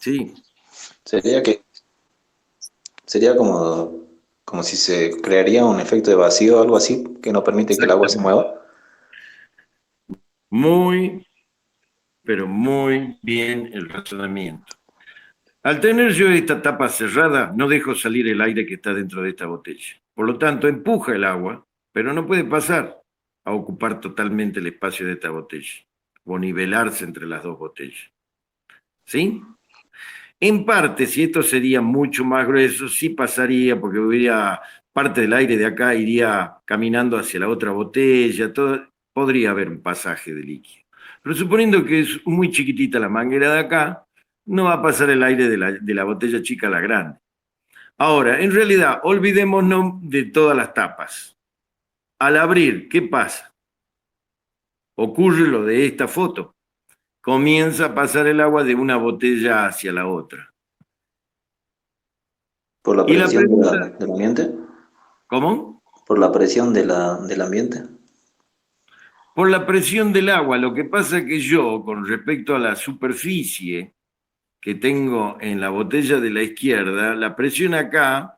Sí, Sería que, sería como si se crearía un efecto de vacío o algo así que no permite que el agua se exactamente. mueva. Muy, pero muy bien el razonamiento. Al tener yo esta tapa cerrada, no dejo salir el aire que está dentro de esta botella. Por lo tanto, empuja el agua, pero no puede pasar a ocupar totalmente el espacio de esta botella o nivelarse entre las dos botellas. ¿Sí? En parte, si esto sería mucho más grueso, sí pasaría, porque hubiera parte del aire de acá iría caminando hacia la otra botella, todo, podría haber un pasaje de líquido. Pero suponiendo que es muy chiquitita la manguera de acá, no va a pasar el aire de la botella chica a la grande. Ahora, en realidad, olvidémonos de todas las tapas. Al abrir, ¿qué pasa? Ocurre lo de esta foto. Comienza a pasar el agua de una botella hacia la otra. Por la Y la presión pregunta, del ambiente. ¿cómo? Por la presión del ambiente. Por la presión del agua. Lo que pasa es que yo, con respecto a la superficie que tengo en la botella de la izquierda, la presión acá,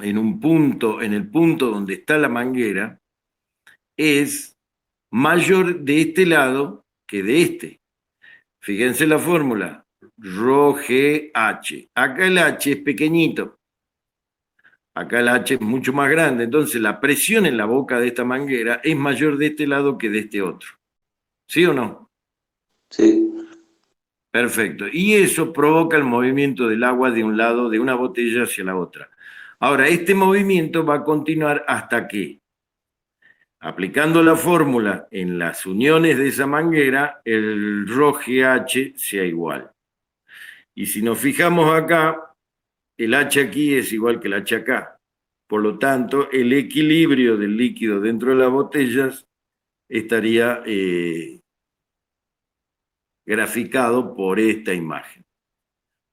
en un punto, en el punto donde está la manguera, es mayor de este lado que de este. Fíjense la fórmula, ρGH. Acá el H es pequeñito, acá el H es mucho más grande, entonces la presión en la boca de esta manguera es mayor de este lado que de este otro. ¿Sí o no? Sí. Perfecto. Y eso provoca el movimiento del agua de un lado de una botella hacia la otra. Ahora, este movimiento va a continuar hasta que, aplicando la fórmula en las uniones de esa manguera, el ρGH sea igual. Y si nos fijamos acá, el H aquí es igual que el H acá. Por lo tanto, el equilibrio del líquido dentro de las botellas estaría graficado por esta imagen.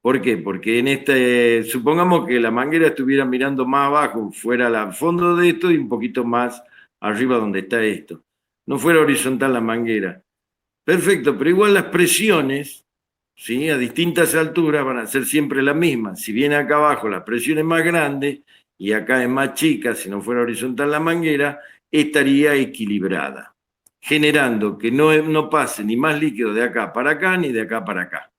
¿Por qué? Porque en este, supongamos que la manguera estuviera mirando más abajo, fuera al fondo de esto y un poquito más arriba donde está esto. No fuera horizontal la manguera. Perfecto, pero igual las presiones, ¿sí? A distintas alturas van a ser siempre las mismas. Si bien acá abajo la presión es más grande y acá es más chica, si no fuera horizontal la manguera, estaría equilibrada, generando que no pase ni más líquido de acá para acá ni de acá para acá.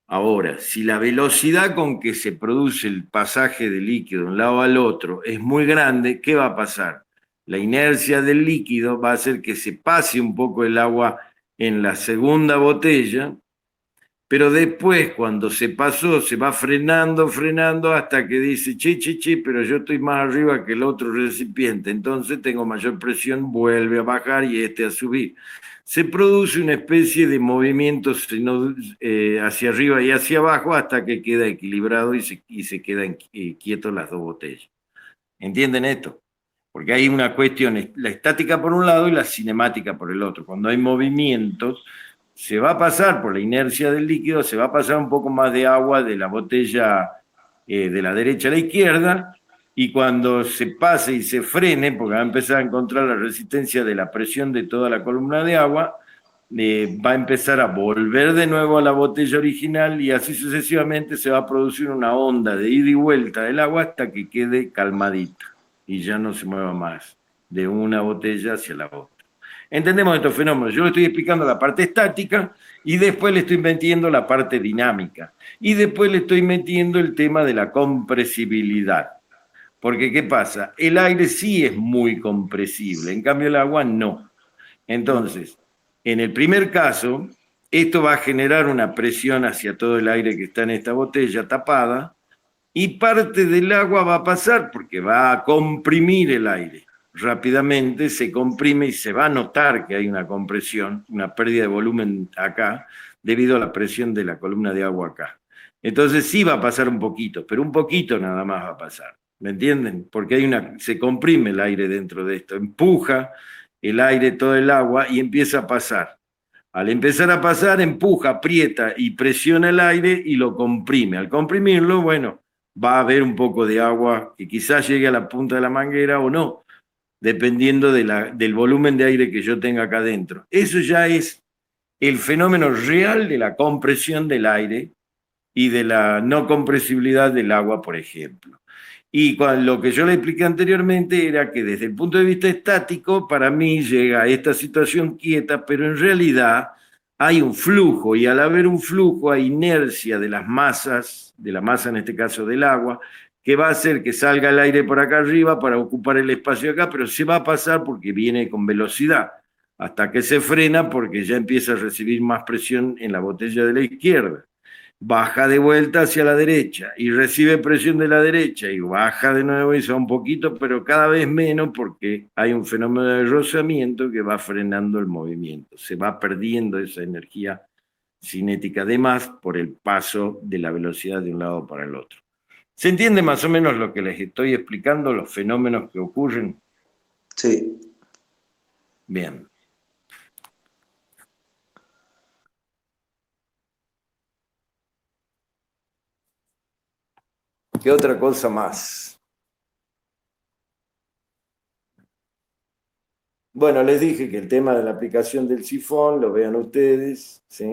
Ahora, si la velocidad con que se produce el pasaje del líquido de un lado al otro es muy grande, ¿qué va a pasar? La inercia del líquido va a hacer que se pase un poco el agua en la segunda botella, pero después cuando se pasó se va frenando, frenando hasta que dice, che, che, che, pero yo estoy más arriba que el otro recipiente, entonces tengo mayor presión, vuelve a bajar y este a subir. Se produce una especie de movimiento hacia arriba y hacia abajo hasta que queda equilibrado y se quedan quietos las dos botellas. ¿Entienden esto? Porque hay una cuestión, la estática por un lado y la cinemática por el otro. Cuando hay movimientos, se va a pasar por la inercia del líquido, se va a pasar un poco más de agua de la botella de la derecha a la izquierda, y cuando se pase y se frene, porque va a empezar a encontrar la resistencia de la presión de toda la columna de agua, va a empezar a volver de nuevo a la botella original y así sucesivamente se va a producir una onda de ida y vuelta del agua hasta que quede calmadita y ya no se mueva más de una botella hacia la otra. Entendemos estos fenómenos. Yo le estoy explicando la parte estática y después le estoy metiendo la parte dinámica. Y después le estoy metiendo el tema de la compresibilidad. Porque, ¿qué pasa? El aire sí es muy compresible, en cambio el agua no. Entonces, en el primer caso, esto va a generar una presión hacia todo el aire que está en esta botella tapada y parte del agua va a pasar porque va a comprimir el aire. Rápidamente se comprime y se va a notar que hay una compresión, una pérdida de volumen acá, debido a la presión de la columna de agua acá. Entonces sí va a pasar un poquito, pero un poquito nada más va a pasar. ¿Me entienden? Porque se comprime el aire dentro de esto, empuja el aire, todo el agua y empieza a pasar. Al empezar a pasar, empuja, aprieta y presiona el aire y lo comprime. Al comprimirlo, bueno, va a haber un poco de agua que quizás llegue a la punta de la manguera o no, dependiendo del volumen de aire que yo tenga acá adentro. Eso ya es el fenómeno real de la compresión del aire y de la no compresibilidad del agua, por ejemplo. Y lo que yo le expliqué anteriormente era que desde el punto de vista estático, para mí llega a esta situación quieta, pero en realidad hay un flujo, y al haber un flujo hay inercia de las masas, de la masa en este caso del agua, que va a hacer que salga el aire por acá arriba para ocupar el espacio acá, pero se va a pasar porque viene con velocidad, hasta que se frena porque ya empieza a recibir más presión en la botella de la izquierda, baja de vuelta hacia la derecha y recibe presión de la derecha y baja de nuevo y se va un poquito, pero cada vez menos porque hay un fenómeno de rozamiento que va frenando el movimiento. Se va perdiendo esa energía cinética de más por el paso de la velocidad de un lado para el otro. ¿Se entiende más o menos lo que les estoy explicando, los fenómenos que ocurren? Sí. Bien. ¿Qué otra cosa más? Bueno, les dije que el tema de la aplicación del sifón, lo vean ustedes, ¿sí?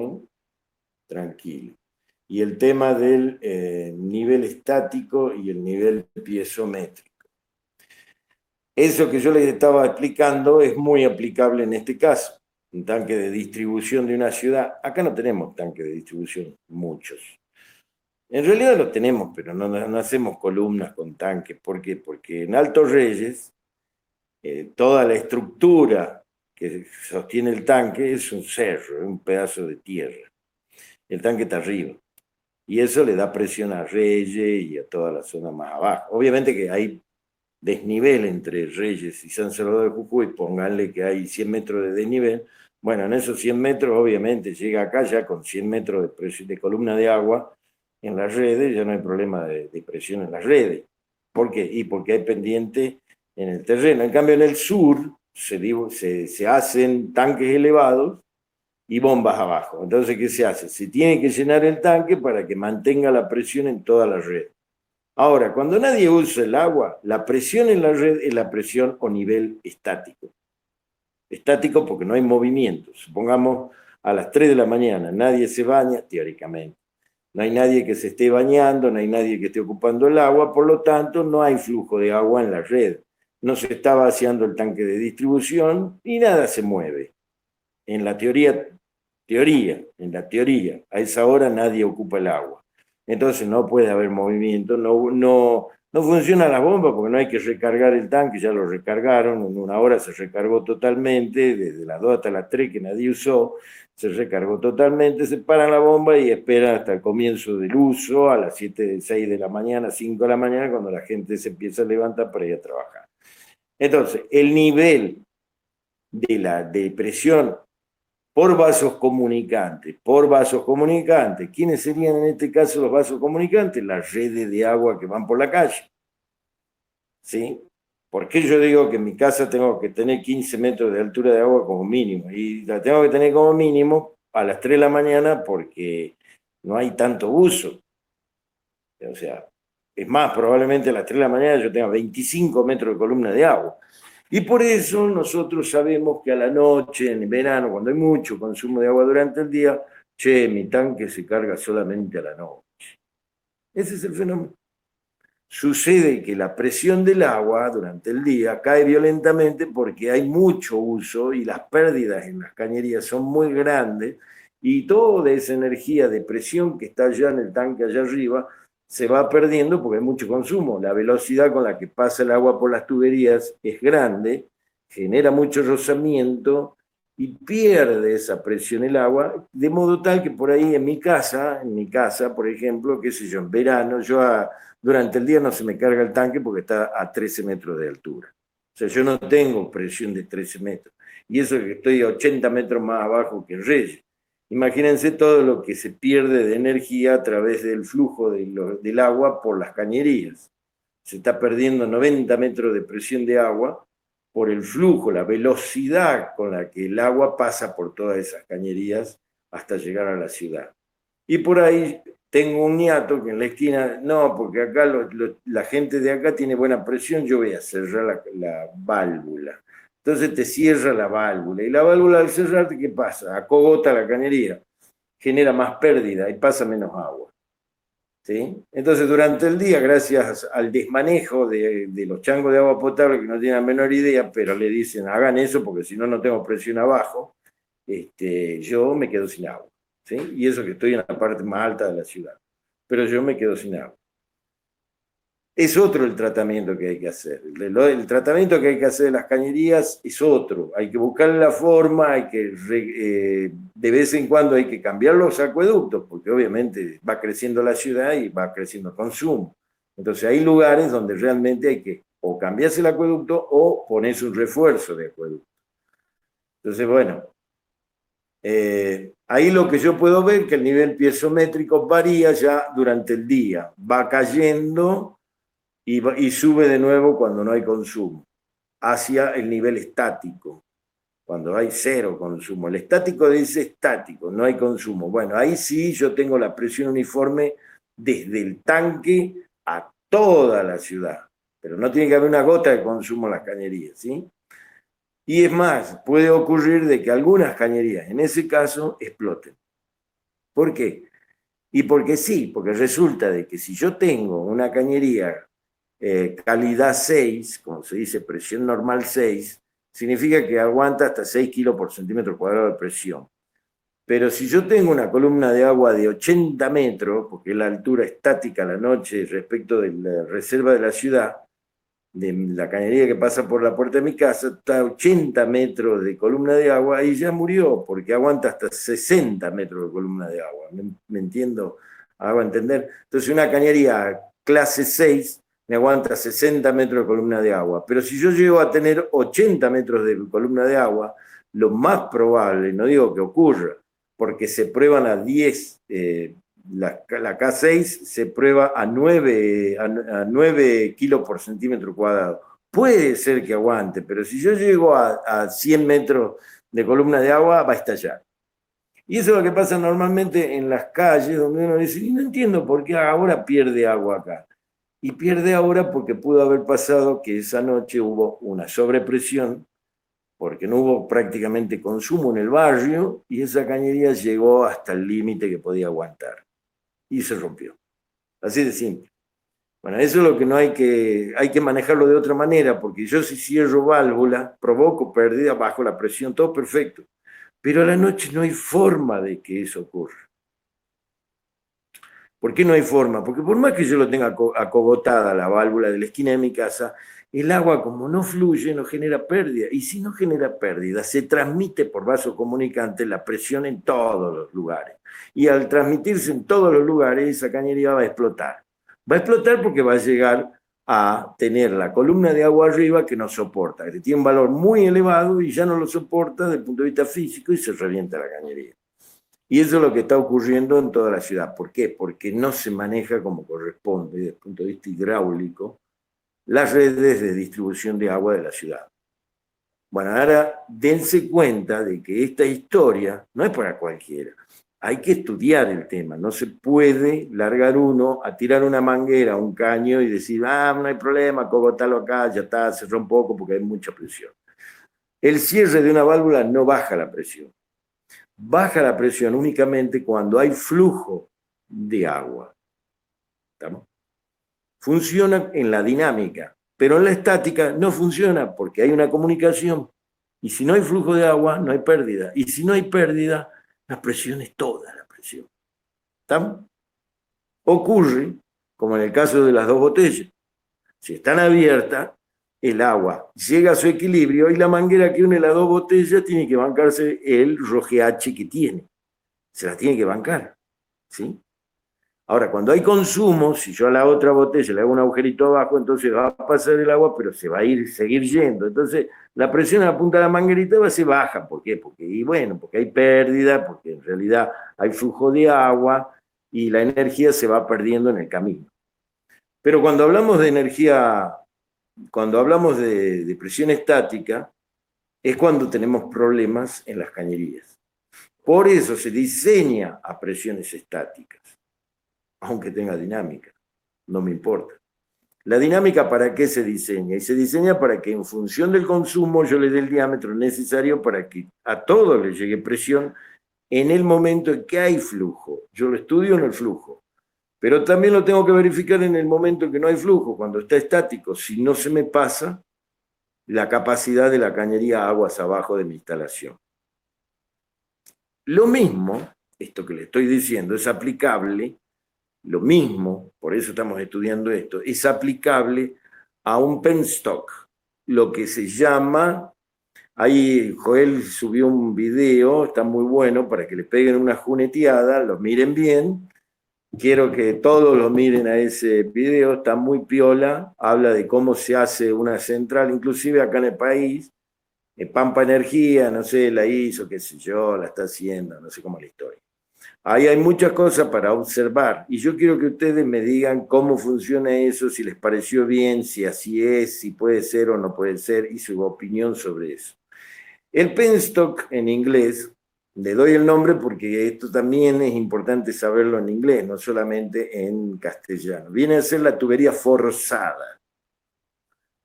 Tranquilo. Y el tema del nivel estático y el nivel piezométrico. Eso que yo les estaba explicando es muy aplicable en este caso. Un tanque de distribución de una ciudad. Acá no tenemos tanque de distribución, muchos. En realidad lo tenemos, pero no hacemos columnas con tanques. ¿Por qué? Porque en Altos Reyes, toda la estructura que sostiene el tanque es un cerro, es un pedazo de tierra. El tanque está arriba. Y eso le da presión a Reyes y a toda la zona más abajo. Obviamente que hay desnivel entre Reyes y San Salvador de Jujuy, pónganle que hay 100 metros de desnivel. Bueno, en esos 100 metros obviamente llega acá ya con 100 metros de, presión, de columna de agua en las redes, ya no hay problema de presión en las redes. ¿Por qué? Y porque hay pendiente en el terreno. En cambio, en el sur se hacen tanques elevados y bombas abajo. Entonces, ¿qué se hace? Se tiene que llenar el tanque para que mantenga la presión en toda la red. Ahora, cuando nadie usa el agua, la presión en la red es la presión o nivel estático. Estático porque no hay movimiento. Supongamos a las 3 de la mañana, nadie se baña, teóricamente. No hay nadie que se esté bañando, no hay nadie que esté ocupando el agua, por lo tanto no hay flujo de agua en la red. No se está vaciando el tanque de distribución y nada se mueve. En la teoría, a esa hora nadie ocupa el agua. Entonces no puede haber movimiento, no funciona la bomba porque no hay que recargar el tanque, ya lo recargaron, en una hora se recargó totalmente, desde las 2 hasta las 3 que nadie usó, se recargó totalmente, se para la bomba y espera hasta el comienzo del uso, a las 7, 6 de la mañana, 5 de la mañana, cuando la gente se empieza a levantar para ir a trabajar. Entonces, el nivel de la depresión por vasos comunicantes. ¿Quiénes serían en este caso los vasos comunicantes? Las redes de agua que van por la calle. ¿Sí? ¿Por qué yo digo que en mi casa tengo que tener 15 metros de altura de agua como mínimo? Y la tengo que tener como mínimo a las 3 de la mañana porque no hay tanto uso. O sea, es más, probablemente a las 3 de la mañana yo tenga 25 metros de columna de agua. Y por eso nosotros sabemos que a la noche, en verano, cuando hay mucho consumo de agua durante el día, mi tanque se carga solamente a la noche. Ese es el fenómeno. Sucede que la presión del agua durante el día cae violentamente porque hay mucho uso y las pérdidas en las cañerías son muy grandes y toda esa energía de presión que está allá en el tanque allá arriba se va perdiendo porque hay mucho consumo. La velocidad con la que pasa el agua por las tuberías es grande, genera mucho rozamiento y pierde esa presión el agua, de modo tal que por ahí en mi casa, por ejemplo, qué sé yo, en verano, durante el día no se me carga el tanque porque está a 13 metros de altura. O sea, yo no tengo presión de 13 metros. Y eso es que estoy a 80 metros más abajo que el Reyes. Imagínense todo lo que se pierde de energía a través del flujo del agua por las cañerías. Se está perdiendo 90 metros de presión de agua por el flujo, la velocidad con la que el agua pasa por todas esas cañerías hasta llegar a la ciudad. Y por ahí tengo un ñato que en la esquina, no, porque acá la gente de acá tiene buena presión, yo voy a cerrar la válvula. Entonces te cierra la válvula. Y la válvula al cerrarte, ¿qué pasa? Acogota la cañería, genera más pérdida y pasa menos agua. ¿Sí? Entonces, durante el día, gracias al desmanejo de los changos de agua potable que no tienen la menor idea, pero le dicen, hagan eso porque si no, no tengo presión abajo, yo me quedo sin agua. ¿Sí? Y eso que estoy en la parte más alta de la ciudad. Pero yo me quedo sin agua. Es otro el tratamiento que hay que hacer. El tratamiento que hay que hacer de las cañerías es otro. Hay que buscarle la forma, de vez en cuando hay que cambiar los acueductos, porque obviamente va creciendo la ciudad y va creciendo el consumo. Entonces hay lugares donde realmente hay que o cambiarse el acueducto o ponerse un refuerzo de acueducto. Entonces, bueno, ahí lo que yo puedo ver es que el nivel piezométrico varía ya durante el día. Va cayendo y sube de nuevo cuando no hay consumo, hacia el nivel estático, cuando hay cero consumo. El estático dice estático, no hay consumo. Bueno, ahí sí yo tengo la presión uniforme desde el tanque a toda la ciudad, pero no tiene que haber una gota de consumo en las cañerías, ¿sí? Y es más, puede ocurrir de que algunas cañerías, en ese caso, exploten. ¿Por qué? Y porque sí, porque resulta de que si yo tengo una cañería calidad 6, como se dice, presión normal 6, significa que aguanta hasta 6 kilos por centímetro cuadrado de presión. Pero si yo tengo una columna de agua de 80 metros, porque es la altura estática a la noche respecto de la reserva de la ciudad, de la cañería que pasa por la puerta de mi casa, está a 80 metros de columna de agua y ya murió, porque aguanta hasta 60 metros de columna de agua. ¿Me entiendo? Hago entender. Entonces una cañería clase 6 me aguanta 60 metros de columna de agua. Pero si yo llego a tener 80 metros de columna de agua, lo más probable, no digo que ocurra, porque se prueban a 10, la K6 se prueba a 9 kilos por centímetro cuadrado. Puede ser que aguante, pero si yo llego a 100 metros de columna de agua, va a estallar. Y eso es lo que pasa normalmente en las calles, donde uno dice, no entiendo por qué ahora pierde agua acá. Y pierde ahora porque pudo haber pasado que esa noche hubo una sobrepresión, porque no hubo prácticamente consumo en el barrio y esa cañería llegó hasta el límite que podía aguantar. Y se rompió. Así de simple. Bueno, eso es lo que no hay que manejarlo de otra manera, porque yo si cierro válvula, provoco pérdida bajo la presión, todo perfecto. Pero a la noche no hay forma de que eso ocurra. ¿Por qué no hay forma? Porque por más que yo lo tenga acogotada la válvula de la esquina de mi casa, el agua como no fluye no genera pérdida. Y si no genera pérdida, se transmite por vaso comunicante la presión en todos los lugares. Y al transmitirse en todos los lugares, esa cañería va a explotar. Va a explotar porque va a llegar a tener la columna de agua arriba que no soporta, que tiene un valor muy elevado y ya no lo soporta desde el punto de vista físico y se revienta la cañería. Y eso es lo que está ocurriendo en toda la ciudad. ¿Por qué? Porque no se maneja como corresponde desde el punto de vista hidráulico las redes de distribución de agua de la ciudad. Bueno, ahora dense cuenta de que esta historia no es para cualquiera. Hay que estudiar el tema. No se puede largar uno a tirar una manguera, un caño y decir, no hay problema, cogotalo acá, ya está, cerró un poco porque hay mucha presión. El cierre de una válvula no baja la presión. Baja la presión únicamente cuando hay flujo de agua. ¿Estamos? Funciona en la dinámica, pero en la estática no funciona porque hay una comunicación. Y si no hay flujo de agua, no hay pérdida. Y si no hay pérdida, la presión es toda la presión. ¿Estamos? Ocurre, como en el caso de las dos botellas. Si están abiertas, el agua llega a su equilibrio y la manguera que une las dos botellas tiene que bancarse el rojeache que tiene. Se la tiene que bancar. ¿Sí? Ahora, cuando hay consumo, si yo a la otra botella le hago un agujerito abajo, entonces va a pasar el agua, pero se va a seguir yendo. Entonces, la presión a la punta de la manguerita se baja. ¿Por qué? Porque hay pérdida, porque en realidad hay flujo de agua y la energía se va perdiendo en el camino. Pero cuando hablamos de energía, cuando hablamos de presión estática, es cuando tenemos problemas en las cañerías. Por eso se diseña a presiones estáticas, aunque tenga dinámica, no me importa. La dinámica, ¿para qué se diseña? Y se diseña para que en función del consumo yo le dé el diámetro necesario para que a todo le llegue presión en el momento en que hay flujo. Yo lo estudio en el flujo. Pero también lo tengo que verificar en el momento en que no hay flujo, cuando está estático. Si no se me pasa la capacidad de la cañería aguas abajo de mi instalación. Lo mismo, esto que le estoy diciendo, es aplicable, lo mismo, por eso estamos estudiando esto, es aplicable a un penstock, lo que se llama, ahí Joel subió un video, está muy bueno, para que le peguen una juneteada, lo miren bien, quiero que todos lo miren a ese video, está muy piola, habla de cómo se hace una central, inclusive acá en el país, Pampa Energía, no sé, la hizo, qué sé yo, la está haciendo, no sé cómo es la historia. Ahí hay muchas cosas para observar y yo quiero que ustedes me digan cómo funciona eso, si les pareció bien, si así es, si puede ser o no puede ser y su opinión sobre eso. El penstock en inglés, le doy el nombre porque esto también es importante saberlo en inglés, no solamente en castellano. Viene a ser la tubería forzada.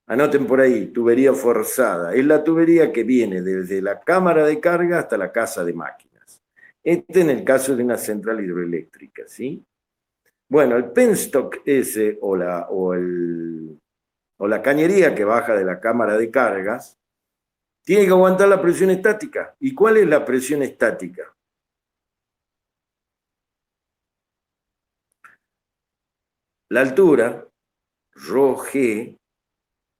Anoten por ahí, tubería forzada. Es la tubería que viene desde la cámara de carga hasta la casa de máquinas. Este en el caso de una central hidroeléctrica, ¿sí? Bueno, el penstock ese o la cañería que baja de la cámara de cargas tiene que aguantar la presión estática. ¿Y cuál es la presión estática? La altura, ρg,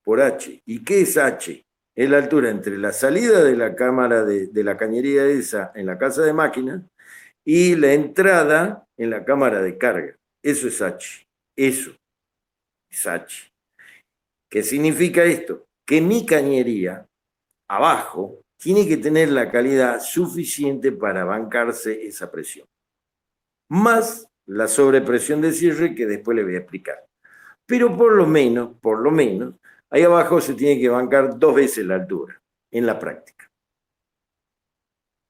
por H. ¿Y qué es H? Es la altura entre la salida de la cámara de la cañería esa en la casa de máquinas y la entrada en la cámara de carga. Eso es H. Eso es H. ¿Qué significa esto? Que mi cañería abajo tiene que tener la calidad suficiente para bancarse esa presión. Más la sobrepresión de cierre que después le voy a explicar. Pero por lo menos, ahí abajo se tiene que bancar 2 veces la altura en la práctica.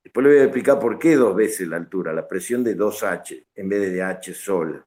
Después le voy a explicar por qué 2 veces la altura, la presión de 2H en vez de H sola.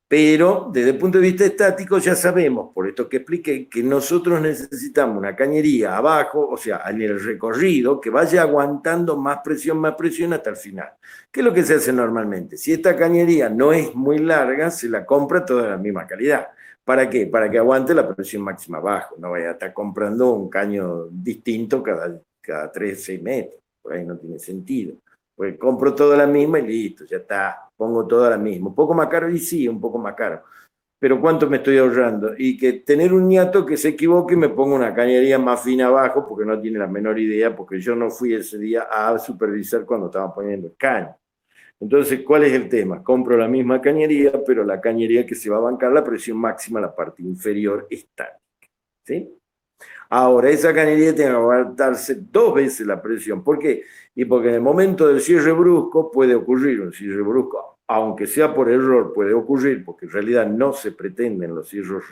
Pero desde el punto de vista estático ya sabemos, por esto que expliqué, que nosotros necesitamos una cañería abajo, o sea, en el recorrido, que vaya aguantando más presión hasta el final. ¿Qué es lo que se hace normalmente? Si esta cañería no es muy larga, se la compra toda de la misma calidad. ¿Para qué? Para que aguante la presión máxima abajo. No vaya a estar comprando un caño distinto cada 3, 6 metros. Por ahí no tiene sentido. Pues compro toda la misma y listo, ya está, pongo toda la misma. Un poco más caro, y sí, un poco más caro. Pero ¿cuánto me estoy ahorrando? Y que tener un ñato que se equivoque y me ponga una cañería más fina abajo porque no tiene la menor idea, porque yo no fui ese día a supervisar cuando estaban poniendo el caño. Entonces, ¿cuál es el tema? Compro la misma cañería, pero la cañería que se va a bancar la presión máxima, la parte inferior estática. ¿Sí? Ahora, esa cañería tiene que aguantarse 2 veces la presión. ¿Por qué? Y porque en el momento del cierre brusco puede ocurrir un cierre brusco, aunque sea por error, puede ocurrir, porque en realidad no se pretenden los cierres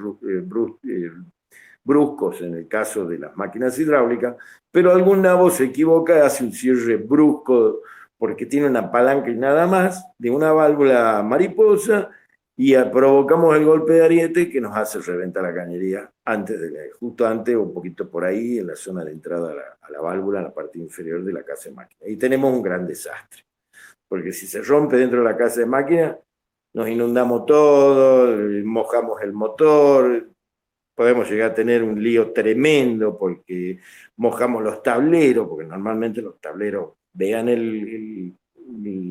bruscos en el caso de las máquinas hidráulicas, pero algún nabo se equivoca, hace un cierre brusco porque tiene una palanca y nada más, de una válvula mariposa, y provocamos el golpe de ariete que nos hace reventar la cañería justo antes o un poquito por ahí en la zona de entrada a la válvula, en la parte inferior de la casa de máquina. Y tenemos un gran desastre, porque si se rompe dentro de la casa de máquina, nos inundamos todo, mojamos el motor, podemos llegar a tener un lío tremendo porque mojamos los tableros, porque normalmente los tableros, vean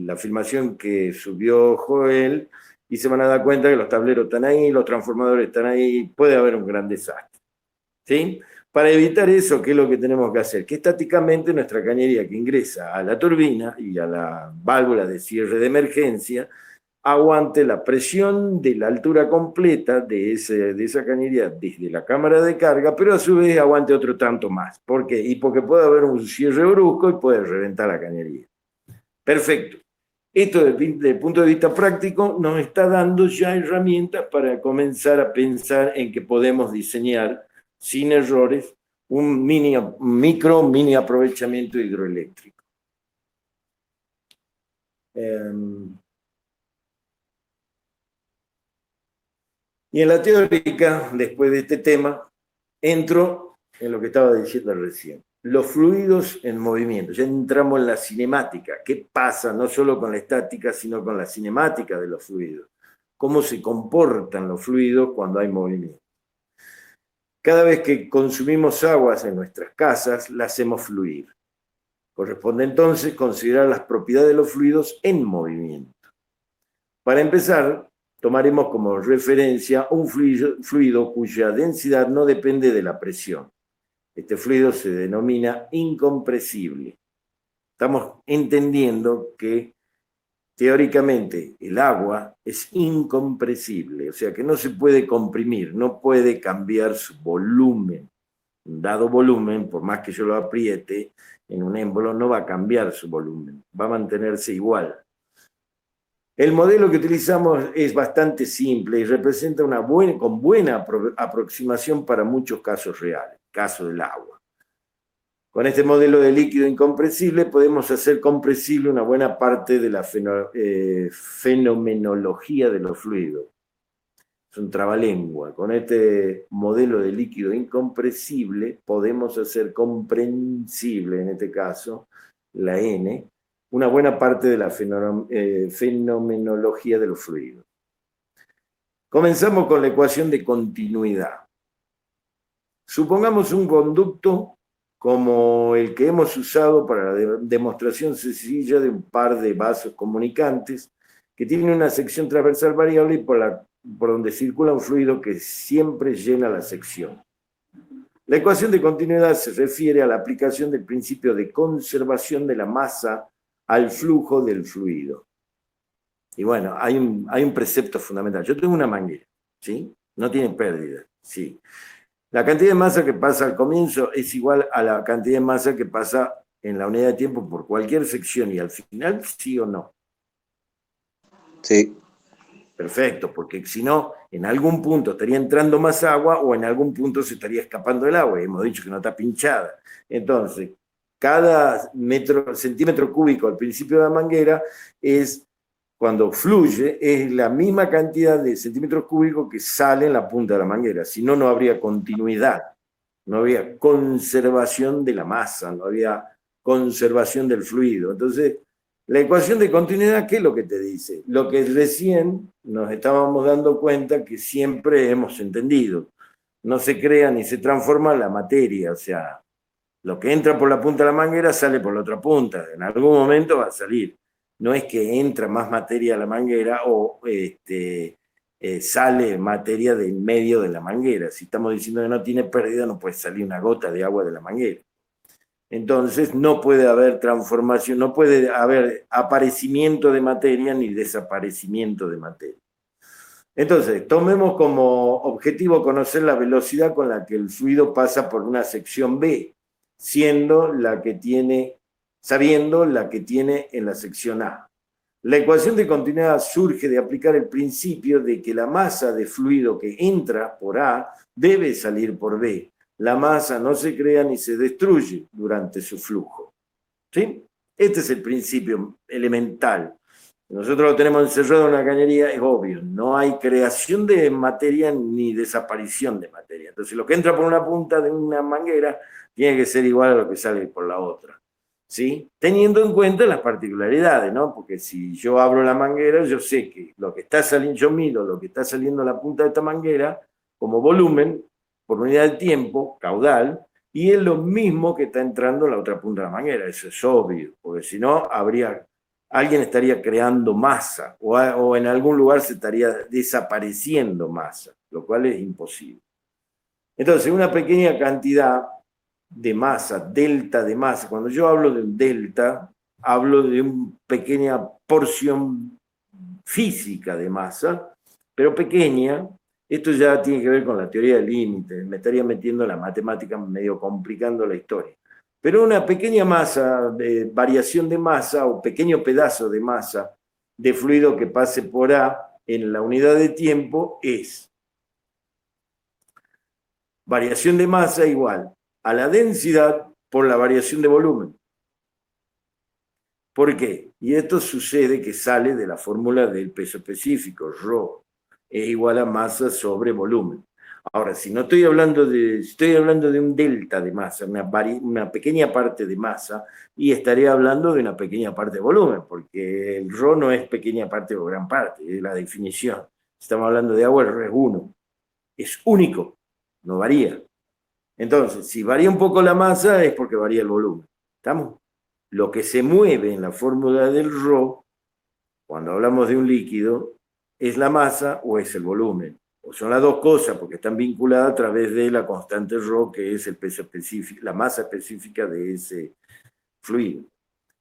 la filmación que subió Joel, y se van a dar cuenta que los tableros están ahí, los transformadores están ahí, puede haber un gran desastre. ¿Sí? Para evitar eso, ¿qué es lo que tenemos que hacer? Que estáticamente nuestra cañería que ingresa a la turbina y a la válvula de cierre de emergencia aguante la presión de la altura completa de esa cañería desde la cámara de carga, pero a su vez aguante otro tanto más. ¿Por qué? Y porque puede haber un cierre brusco y puede reventar la cañería. Perfecto. Esto desde el punto de vista práctico nos está dando ya herramientas para comenzar a pensar en que podemos diseñar sin errores un mini aprovechamiento hidroeléctrico. Y en la teórica, después de este tema, entro en lo que estaba diciendo recién. Los fluidos en movimiento. Ya entramos en la cinemática. ¿Qué pasa no solo con la estática, sino con la cinemática de los fluidos? ¿Cómo se comportan los fluidos cuando hay movimiento? Cada vez que consumimos aguas en nuestras casas, la hacemos fluir. Corresponde entonces considerar las propiedades de los fluidos en movimiento. Para empezar, tomaremos como referencia un fluido cuya densidad no depende de la presión. Este fluido se denomina incompresible. Estamos entendiendo que teóricamente el agua es incompresible, o sea que no se puede comprimir, no puede cambiar su volumen. Un dado volumen, por más que yo lo apriete en un émbolo, no va a cambiar su volumen, va a mantenerse igual. El modelo que utilizamos es bastante simple y representa con buena aproximación para muchos casos reales, caso del agua. Con este modelo de líquido incompresible podemos hacer compresible una buena parte de la fenomenología de los fluidos. Es un trabalengua. Con este modelo de líquido incompresible podemos hacer comprensible, en este caso, la N, una buena parte de la fenomenología de los fluidos. Comenzamos con la ecuación de continuidad. Supongamos un conducto como el que hemos usado para la demostración sencilla de un par de vasos comunicantes que tienen una sección transversal variable y por donde circula un fluido que siempre llena la sección. La ecuación de continuidad se refiere a la aplicación del principio de conservación de la masa al flujo del fluido. Y bueno, hay un precepto fundamental. Yo tengo una manguera, ¿sí? No tiene pérdida, sí. La cantidad de masa que pasa al comienzo es igual a la cantidad de masa que pasa en la unidad de tiempo por cualquier sección y al final, ¿sí o no? Sí. Perfecto, porque si no, en algún punto estaría entrando más agua o en algún punto se estaría escapando el agua. Hemos dicho que no está pinchada. Entonces, cada centímetro cúbico al principio de la manguera es, cuando fluye, es la misma cantidad de centímetros cúbicos que sale en la punta de la manguera. Si no, no habría continuidad, no habría conservación de la masa, no habría conservación del fluido. Entonces, la ecuación de continuidad, ¿qué es lo que te dice? Lo que recién nos estábamos dando cuenta que siempre hemos entendido. No se crea ni se transforma la materia, o sea, lo que entra por la punta de la manguera sale por la otra punta, en algún momento va a salir. No es que entra más materia a la manguera o sale materia del medio de la manguera. Si estamos diciendo que no tiene pérdida, no puede salir una gota de agua de la manguera. Entonces no puede haber transformación, no puede haber aparecimiento de materia ni desaparecimiento de materia. Entonces, tomemos como objetivo conocer la velocidad con la que el fluido pasa por una sección B, sabiendo la que tiene en la sección A. La ecuación de continuidad surge de aplicar el principio de que la masa de fluido que entra por A debe salir por B. La masa no se crea ni se destruye durante su flujo. ¿Sí? Este es el principio elemental. Nosotros lo tenemos encerrado en una cañería, es obvio. No hay creación de materia ni desaparición de materia. Entonces, lo que entra por una punta de una manguera tiene que ser igual a lo que sale por la otra. ¿Sí? Teniendo en cuenta las particularidades, ¿no? Porque si yo abro la manguera, yo sé que lo que está saliendo, yo mido lo que está saliendo a la punta de esta manguera como volumen, por unidad de tiempo, caudal, y es lo mismo que está entrando a la otra punta de la manguera. Eso es obvio, porque si no, alguien estaría creando masa, o en algún lugar se estaría desapareciendo masa, lo cual es imposible. Entonces, una pequeña cantidad de masa, delta de masa, cuando yo hablo de un delta, hablo de una pequeña porción física de masa, pero pequeña. Esto ya tiene que ver con la teoría del límite, me estaría metiendo en la matemática medio complicando la historia. Pero una pequeña masa, de variación de masa o pequeño pedazo de masa de fluido que pase por A en la unidad de tiempo es variación de masa igual a la densidad por la variación de volumen. ¿Por qué? Y esto sucede que sale de la fórmula del peso específico, ρ. es igual a masa sobre volumen. Ahora, si no estoy hablando estoy hablando de un delta de masa, una pequeña parte de masa, y estaría hablando de una pequeña parte de volumen, porque el ρ no es pequeña parte o gran parte, es la definición. Estamos hablando de agua, el ρ es 1. Es único, no varía. Entonces, si varía un poco la masa es porque varía el volumen. ¿Estamos? Lo que se mueve en la fórmula del ρ, cuando hablamos de un líquido, es la masa o es el volumen. O son las dos cosas, porque están vinculadas a través de la constante ρ, que es el peso específico, la masa específica de ese fluido.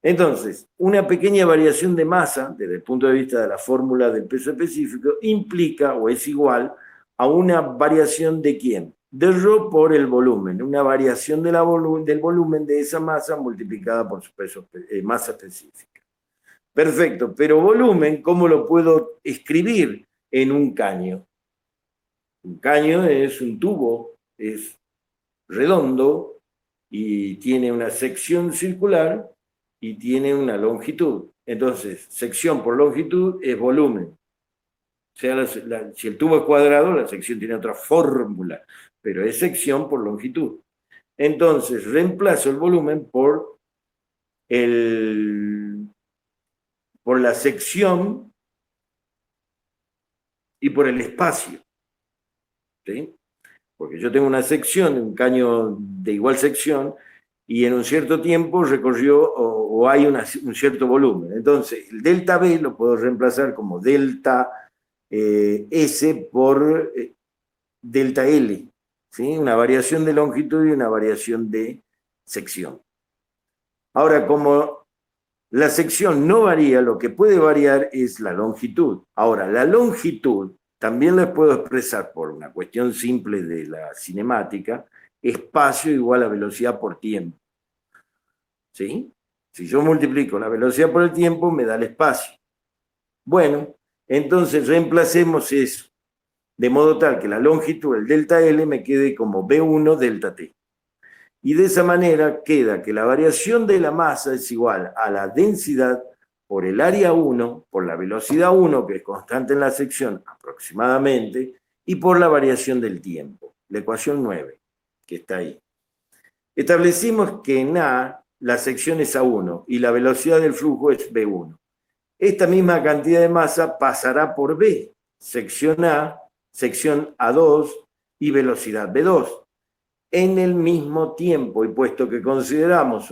Entonces, una pequeña variación de masa, desde el punto de vista de la fórmula del peso específico, implica o es igual a una variación de ¿quién? Del ρ por el volumen, una variación del volumen de esa masa multiplicada por su masa específica. Perfecto, pero volumen, ¿cómo lo puedo escribir en un caño? Un caño es un tubo, es redondo y tiene una sección circular y tiene una longitud. Entonces, sección por longitud es volumen. O sea, si el tubo es cuadrado, la sección tiene otra fórmula, pero es sección por longitud. Entonces, reemplazo el volumen por la sección y por el espacio. ¿Sí? Porque yo tengo una sección, un caño de igual sección, y en un cierto tiempo recorrió o hay un cierto volumen. Entonces, el delta B lo puedo reemplazar como delta S por delta L, ¿sí? Una variación de longitud y una variación de sección. Ahora, como la sección no varía, lo que puede variar es la longitud. Ahora, la longitud también la puedo expresar por una cuestión simple de la cinemática, espacio igual a velocidad por tiempo. ¿Sí? Si yo multiplico la velocidad por el tiempo, me da el espacio. Bueno, entonces reemplacemos eso, de modo tal que la longitud, el delta L, me quede como B1 delta T. Y de esa manera queda que la variación de la masa es igual a la densidad por el área 1, por la velocidad 1, que es constante en la sección aproximadamente, y por la variación del tiempo, la ecuación 9, que está ahí. Establecimos que en A la sección es A1 y la velocidad del flujo es B1. Esta misma cantidad de masa pasará por B, sección A, sección A2 y velocidad B2. En el mismo tiempo, y puesto que consideramos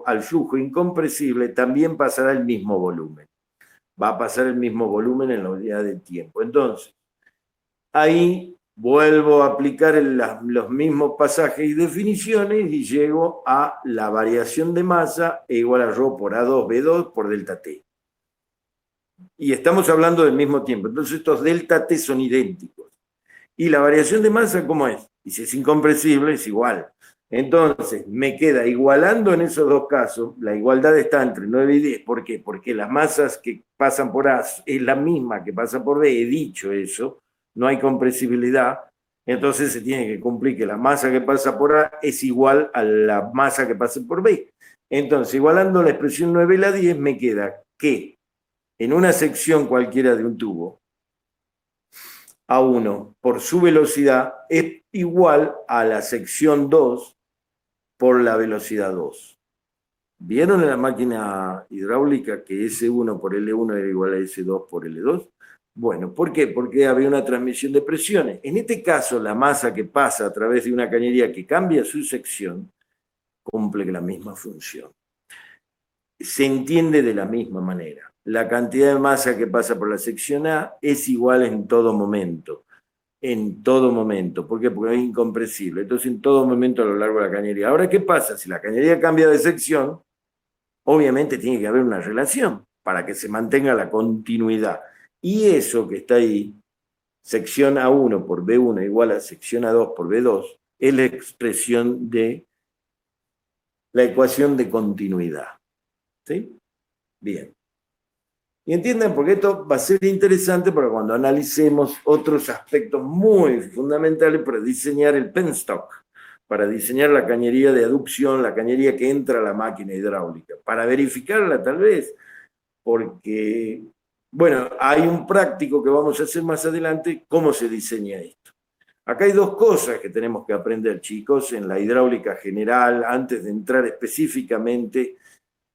al flujo incompresible, también pasará el mismo volumen. Va a pasar el mismo volumen en la unidad de tiempo. Entonces, ahí vuelvo a aplicar los mismos pasajes y definiciones y llego a la variación de masa e igual a ρ por A2, B2 por delta T. Y estamos hablando del mismo tiempo. Entonces, estos delta T son idénticos. ¿Y la variación de masa cómo es? Y si es incompresible, es igual. Entonces, me queda igualando en esos dos casos, la igualdad está entre 9 y 10. ¿Por qué? Porque las masas que pasan por A es la misma que pasa por B. He dicho eso, no hay compresibilidad. Entonces se tiene que cumplir que la masa que pasa por A es igual a la masa que pasa por B. Entonces, igualando la expresión 9 y la 10, me queda que en una sección cualquiera de un tubo, A1 por su velocidad es igual a la sección 2 por la velocidad 2. ¿Vieron en la máquina hidráulica que S1 por L1 era igual a S2 por L2? Bueno, ¿por qué? Porque había una transmisión de presiones. En este caso, la masa que pasa a través de una cañería que cambia su sección cumple la misma función. Se entiende de la misma manera. La cantidad de masa que pasa por la sección A es igual en todo momento. En todo momento. ¿Por qué? Porque es incompresible. Entonces, en todo momento a lo largo de la cañería. Ahora, ¿qué pasa? Si la cañería cambia de sección, obviamente tiene que haber una relación para que se mantenga la continuidad. Y eso que está ahí, sección A1 por B1 igual a sección A2 por B2, es la expresión de la ecuación de continuidad. ¿Sí? Bien. Y entiendan, porque esto va a ser interesante para cuando analicemos otros aspectos muy fundamentales para diseñar el penstock, para diseñar la cañería de aducción, la cañería que entra a la máquina hidráulica, para verificarla tal vez, porque Bueno, hay un práctico que vamos a hacer más adelante, cómo se diseña esto. Acá hay dos cosas que tenemos que aprender, chicos, en la hidráulica general, antes de entrar específicamente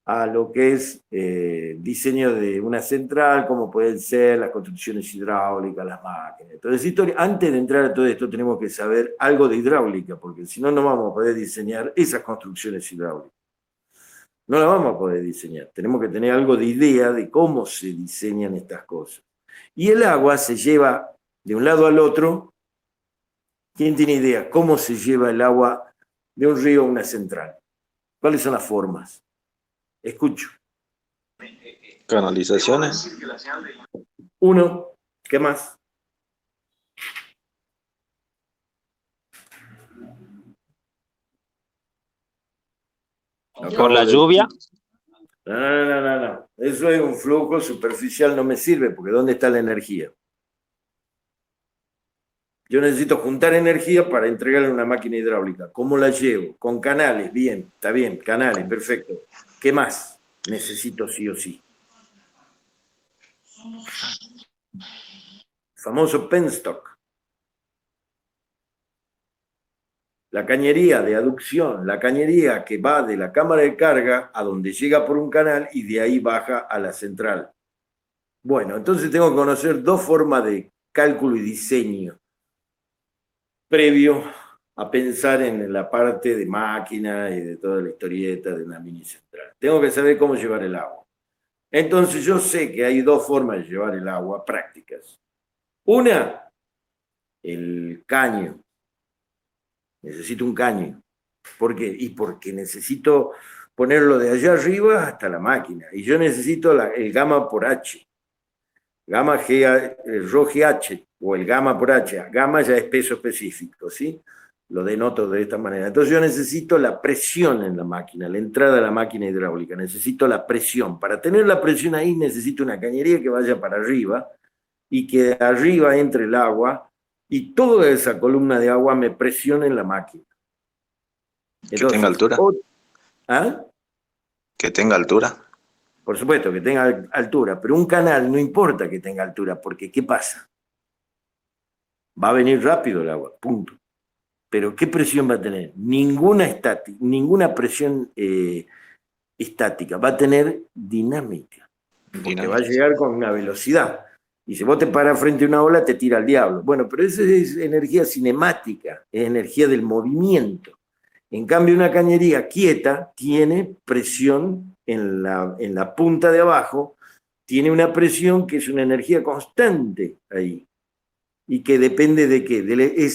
a lo que es diseño de una central, cómo pueden ser las construcciones hidráulicas, las máquinas. Entonces, antes de entrar a todo esto, tenemos que saber algo de hidráulica, porque si no, no vamos a poder diseñar esas construcciones hidráulicas. No las vamos a poder diseñar. Tenemos que tener algo de idea de cómo se diseñan estas cosas. Y el agua se lleva de un lado al otro. ¿Quién tiene idea cómo se lleva el agua de un río a una central? ¿Cuáles son las formas? Escucho. Canalizaciones. Uno, ¿qué más? Por la lluvia. No. Eso es un flujo superficial, no me sirve, porque ¿dónde está la energía? Yo necesito juntar energía para entregarle a una máquina hidráulica. ¿Cómo la llevo? Con canales, bien, está bien, canales, perfecto. ¿Qué más necesito sí o sí? El famoso penstock. La cañería de aducción, la cañería que va de la cámara de carga a donde llega por un canal y de ahí baja a la central. Bueno, entonces tengo que conocer dos formas de cálculo y diseño previo a pensar en la parte de máquina y de toda la historieta de una mini central. Tengo que saber cómo llevar el agua. Entonces yo sé que hay dos formas de llevar el agua prácticas. Una, el caño. Necesito un caño. ¿Por qué? Y porque necesito ponerlo de allá arriba hasta la máquina. Y yo necesito el gamma por H. Gamma G, Rho GH o el gamma por H. Gamma ya es peso específico, ¿sí? Lo denoto de esta manera. Entonces yo necesito la presión en la máquina, la entrada a la máquina hidráulica. Necesito la presión. Para tener la presión ahí necesito una cañería que vaya para arriba y que de arriba entre el agua y toda esa columna de agua me presione en la máquina. Que Entonces, tenga altura. ¿Ah? Que tenga altura. Por supuesto, que tenga altura, pero un canal no importa que tenga altura, porque ¿qué pasa? Va a venir rápido el agua, punto. Pero ¿qué presión va a tener? Ninguna presión estática, va a tener dinámica, porque va a llegar con una velocidad. Y si vos te paras frente a una ola, te tira al diablo. Bueno, pero eso es energía cinemática, es energía del movimiento. En cambio, una cañería quieta tiene presión en la punta de abajo, tiene una presión que es una energía constante ahí. ¿Y que depende de qué?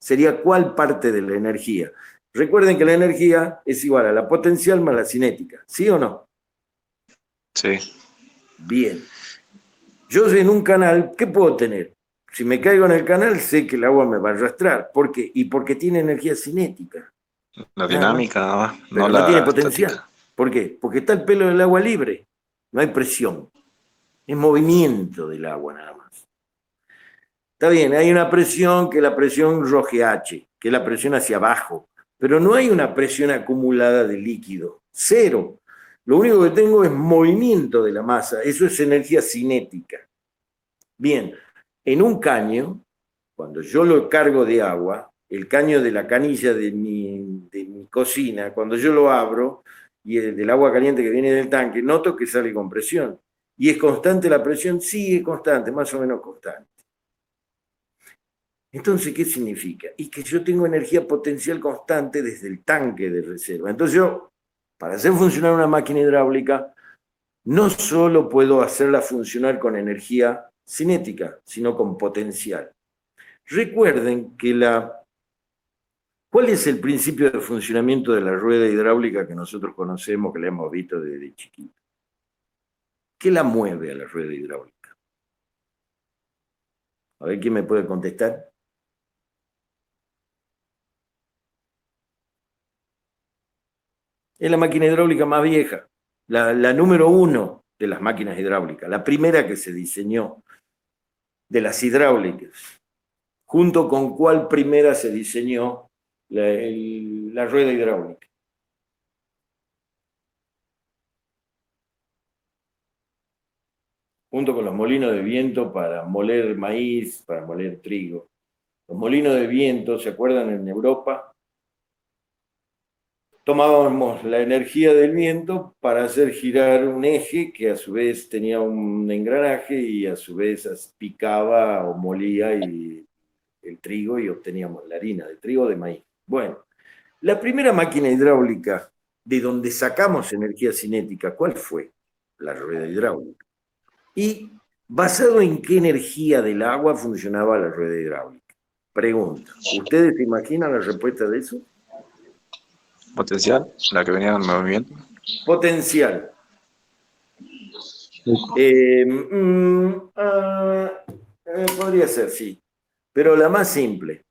Sería cuál parte de la energía. Recuerden que la energía es igual a la potencial más la cinética, ¿sí o no? Sí. Bien. Yo en un canal, ¿qué puedo tener? Si me caigo en el canal, sé que el agua me va a arrastrar. ¿Por qué? Y porque tiene energía cinética. La dinámica nada más, Pero no no tiene la potencial. estática. ¿Por qué? Porque está el pelo del agua libre. No hay presión. Es movimiento del agua nada más. Está bien, hay una presión que es la presión Rho-GH, que es la presión hacia abajo. Pero no hay una presión acumulada de líquido. Cero. Lo único que tengo es movimiento de la masa. Eso es energía cinética. Bien, en un caño, cuando yo lo cargo de agua, el caño de la canilla de mi cocina, cuando yo lo abro, y del agua caliente que viene del tanque, noto que sale con presión. ¿Y es constante la presión? Sí, es constante, más o menos constante. Entonces, ¿qué significa? Y que yo tengo energía potencial constante desde el tanque de reserva. Entonces yo, para hacer funcionar una máquina hidráulica, no solo puedo hacerla funcionar con energía cinética, sino con potencial. Recuerden que ¿cuál es el principio de funcionamiento de la rueda hidráulica que nosotros conocemos, que la hemos visto desde chiquito? ¿Qué la mueve a la rueda hidráulica? A ver quién me puede contestar. Es la máquina hidráulica más vieja, la número uno de las máquinas hidráulicas, la primera que se diseñó de las hidráulicas. ¿Junto con cuál primera se diseñó la rueda hidráulica? junto con los molinos de viento para moler maíz, para moler trigo. Los molinos de viento, ¿se acuerdan en Europa? Tomábamos la energía del viento para hacer girar un eje que a su vez tenía un engranaje y a su vez picaba o molía el trigo y obteníamos la harina de trigo o de maíz. Bueno, la primera máquina hidráulica de donde sacamos energía cinética, ¿cuál fue? La rueda hidráulica. ¿Y basado en qué energía del agua funcionaba la rueda hidráulica? Pregunta, ¿ustedes se imaginan la respuesta de eso? Potencial, la que venía en movimiento. Potencial. Podría ser, sí. Pero la más simple.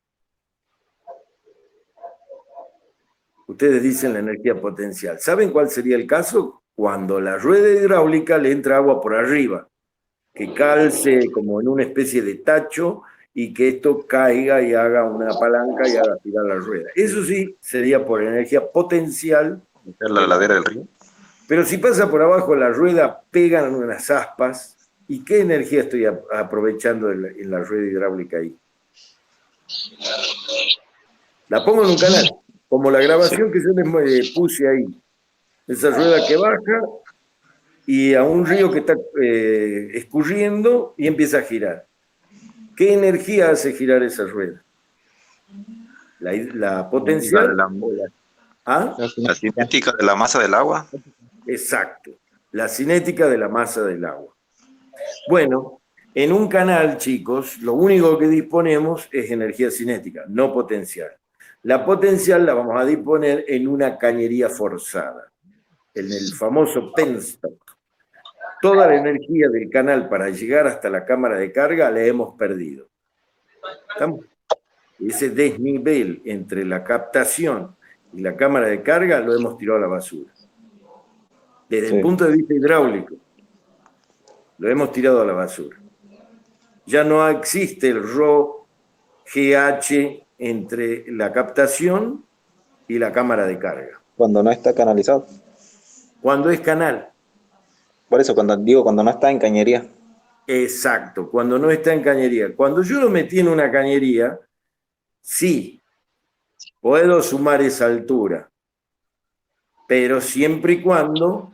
Ustedes dicen la energía potencial. ¿Saben cuál sería el caso? Cuando la rueda hidráulica le entra agua por arriba, que calce como en una especie de tacho y que esto caiga y haga una palanca y haga girar la rueda. Eso sí sería por energía potencial. La ladera del río. Pero si pasa por abajo la rueda, pegan unas aspas. ¿Y qué energía estoy aprovechando en la rueda hidráulica ahí? La pongo en un canal, como la grabación que yo les puse ahí. Esa rueda que baja y a un río que está escurriendo y empieza a girar. ¿Qué energía hace girar esa rueda? ¿La potencial? ¿Ah? La cinética de la masa del agua. Exacto, la cinética de la masa del agua. Bueno, en un canal, chicos, lo único que disponemos es energía cinética, no potencial. La potencial la vamos a disponer en una cañería forzada, en el famoso penstock. Toda la energía del canal para llegar hasta la cámara de carga la hemos perdido. ¿Estamos? Ese desnivel entre la captación y la cámara de carga lo hemos tirado a la basura. Desde el punto de vista hidráulico, lo hemos tirado a la basura. Ya no existe el RO GH entre la captación y la cámara de carga. Cuando no está canalizado. Cuando es canal. Por eso, cuando no está en cañería. Exacto, cuando no está en cañería. Cuando yo lo metí en una cañería, sí, puedo sumar esa altura, pero siempre y cuando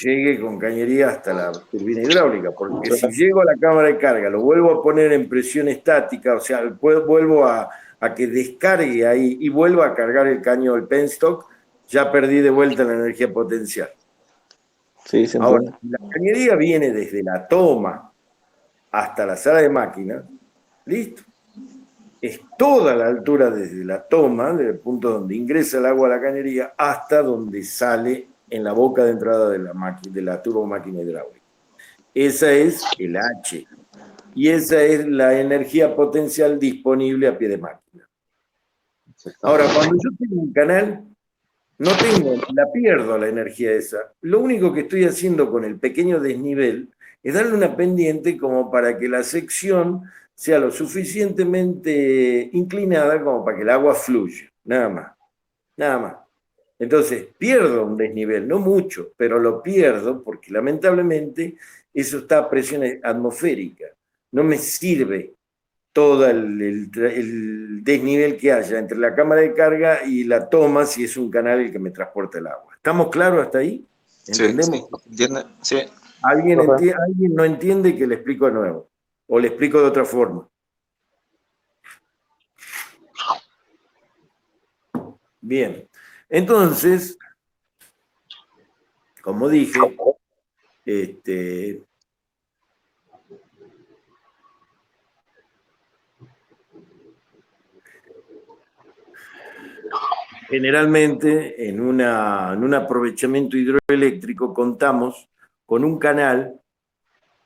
llegue con cañería hasta la turbina hidráulica, porque si llego a la cámara de carga, lo vuelvo a poner en presión estática, o sea, vuelvo a que descargue ahí y vuelvo a cargar el caño del penstock, ya perdí de vuelta la energía potencial. Sí, ahora, si la cañería viene desde la toma hasta la sala de máquinas, listo. Es toda la altura desde la toma, desde el punto donde ingresa el agua a la cañería, hasta donde sale en la boca de entrada de la turbomáquina hidráulica. Esa es el H. Y esa es la energía potencial disponible a pie de máquina. Ahora, cuando yo tengo un canal, la pierdo la energía esa. Lo único que estoy haciendo con el pequeño desnivel es darle una pendiente como para que la sección sea lo suficientemente inclinada como para que el agua fluya. Nada más. Nada más. Entonces, pierdo un desnivel, no mucho, pero lo pierdo porque lamentablemente eso está a presión atmosférica. No me sirve todo el desnivel que haya entre la cámara de carga y la toma si es un canal el que me transporta el agua. ¿Estamos claros hasta ahí? ¿Entendemos? Sí. ¿Alguien no entiende que le explico de nuevo? ¿O le explico de otra forma? Bien. Entonces, como dije, generalmente en un aprovechamiento hidroeléctrico contamos con un canal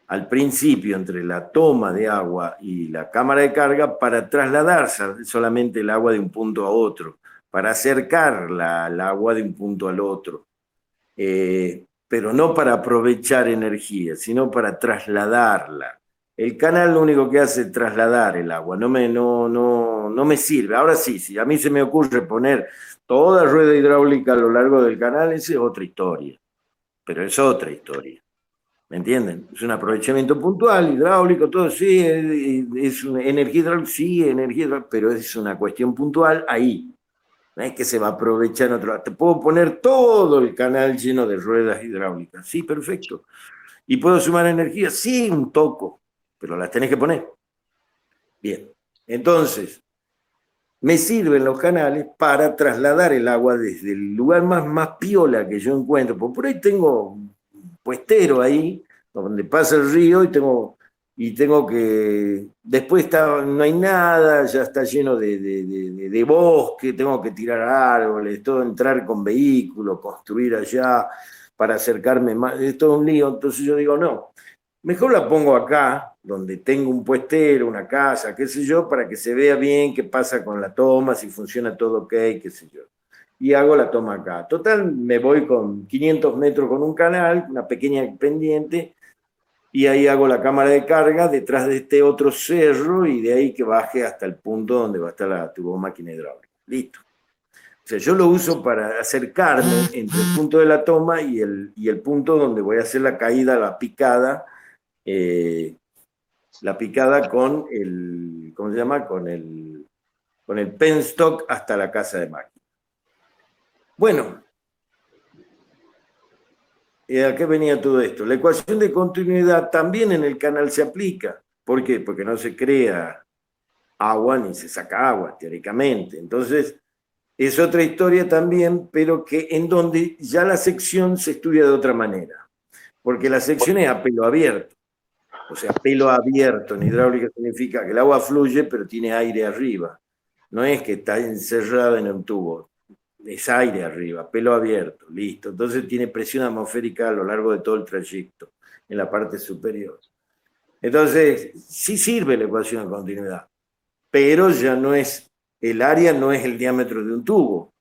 al principio entre la toma de agua y la cámara de carga para trasladarse solamente el agua de un punto a otro, para acercar el agua de un punto al otro, pero no para aprovechar energía, sino para trasladarla. El canal lo único que hace es trasladar el agua, no me sirve. Ahora sí, si a mí se me ocurre poner toda rueda hidráulica a lo largo del canal, esa es otra historia, pero es otra historia. ¿Me entienden? Es un aprovechamiento puntual, hidráulico, todo, sí, es una energía hidráulica, sí, energía hidráulica, pero es una cuestión puntual ahí. No es que se va a aprovechar en otro lado. Te puedo poner todo el canal lleno de ruedas hidráulicas. Sí, perfecto. ¿Y puedo sumar energía? Sí, un toco, pero las tenés que poner. Bien. Entonces, me sirven los canales para trasladar el agua desde el lugar más piola que yo encuentro. Porque por ahí tengo un puestero ahí, donde pasa el río, y tengo que. Después no hay nada, ya está lleno de bosque, tengo que tirar árboles, todo entrar con vehículos, construir allá para acercarme más. Es todo un lío. Entonces yo digo, no. Mejor la pongo acá, donde tengo un puestero, una casa, qué sé yo, para que se vea bien qué pasa con la toma, si funciona todo ok, qué sé yo. Y hago la toma acá. Total, me voy con 500 metros con un canal, una pequeña pendiente, y ahí hago la cámara de carga detrás de este otro cerro y de ahí que baje hasta el punto donde va a estar la turbomáquina hidráulica. Listo. O sea, yo lo uso para acercarme entre el punto de la toma y el punto donde voy a hacer la caída, eh, la picada con el, ¿cómo se llama? Con el penstock hasta la casa de máquina. Bueno, ¿a qué venía todo esto? La ecuación de continuidad también en el canal se aplica. ¿Por qué? Porque no se crea agua ni se saca agua, teóricamente. Entonces, es otra historia también, pero que en donde ya la sección se estudia de otra manera. Porque la sección es a pelo abierto. O sea, pelo abierto en hidráulica significa que el agua fluye, pero tiene aire arriba. No es que está encerrada en un tubo, es aire arriba, pelo abierto, listo. Entonces tiene presión atmosférica a lo largo de todo el trayecto, en la parte superior. Entonces, sí sirve la ecuación de continuidad, pero ya no es, el área no es el diámetro de un tubo.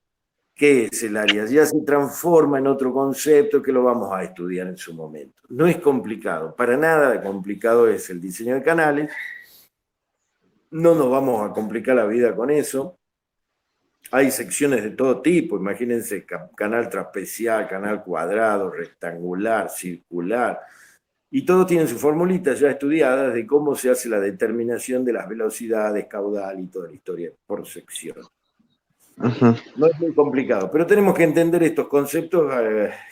¿Qué es el área? Ya se transforma en otro concepto que lo vamos a estudiar en su momento. No es complicado, para nada de complicado es el diseño de canales. No nos vamos a complicar la vida con eso. Hay secciones de todo tipo, imagínense canal trapezial, canal cuadrado, rectangular, circular, y todos tienen sus formulitas ya estudiadas de cómo se hace la determinación de las velocidades, caudal y toda la historia por sección. Ujú. No es muy complicado, pero tenemos que entender estos conceptos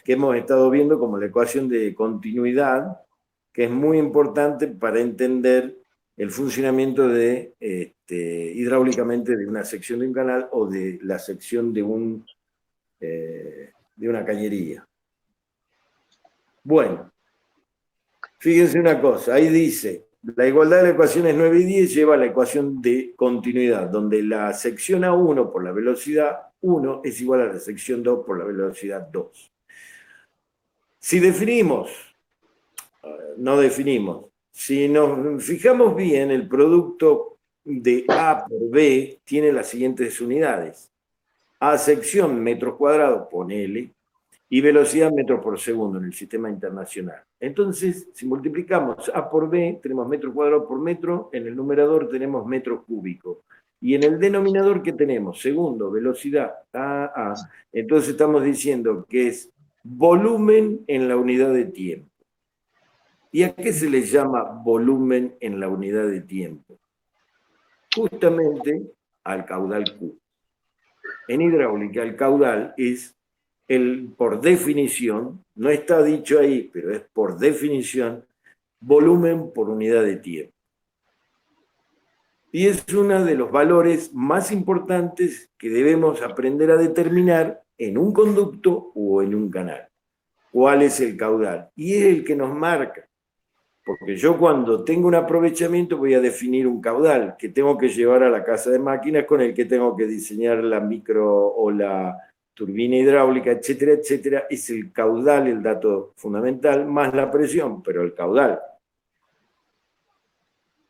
que hemos estado viendo como la ecuación de continuidad, que es muy importante para entender el funcionamiento hidráulicamente de una sección de un canal o de la sección de una cañería. Bueno, fíjense una cosa, ahí dice, la igualdad de las ecuaciones 9 y 10 lleva a la ecuación de continuidad, donde la sección A1 por la velocidad 1 es igual a la sección 2 por la velocidad 2. Si definimos, no definimos, si nos fijamos bien, el producto de A por B tiene las siguientes unidades. A sección metros cuadrados, ponele, y velocidad metros por segundo en el sistema internacional. Entonces, si multiplicamos A por B, tenemos metros cuadrados por metro, en el numerador tenemos metros cúbicos. Y en el denominador, ¿qué tenemos? Segundo, velocidad A. Entonces estamos diciendo que es volumen en la unidad de tiempo. ¿Y a qué se le llama volumen en la unidad de tiempo? Justamente al caudal Q. En hidráulica, el caudal es por definición, no está dicho ahí, pero es por definición, volumen por unidad de tiempo. Y es uno de los valores más importantes que debemos aprender a determinar en un conducto o en un canal. ¿Cuál es el caudal? Y es el que nos marca. Porque yo cuando tengo un aprovechamiento voy a definir un caudal que tengo que llevar a la casa de máquinas con el que tengo que diseñar la micro o la turbina hidráulica, etcétera, etcétera. Es el caudal el dato fundamental, más la presión, pero el caudal.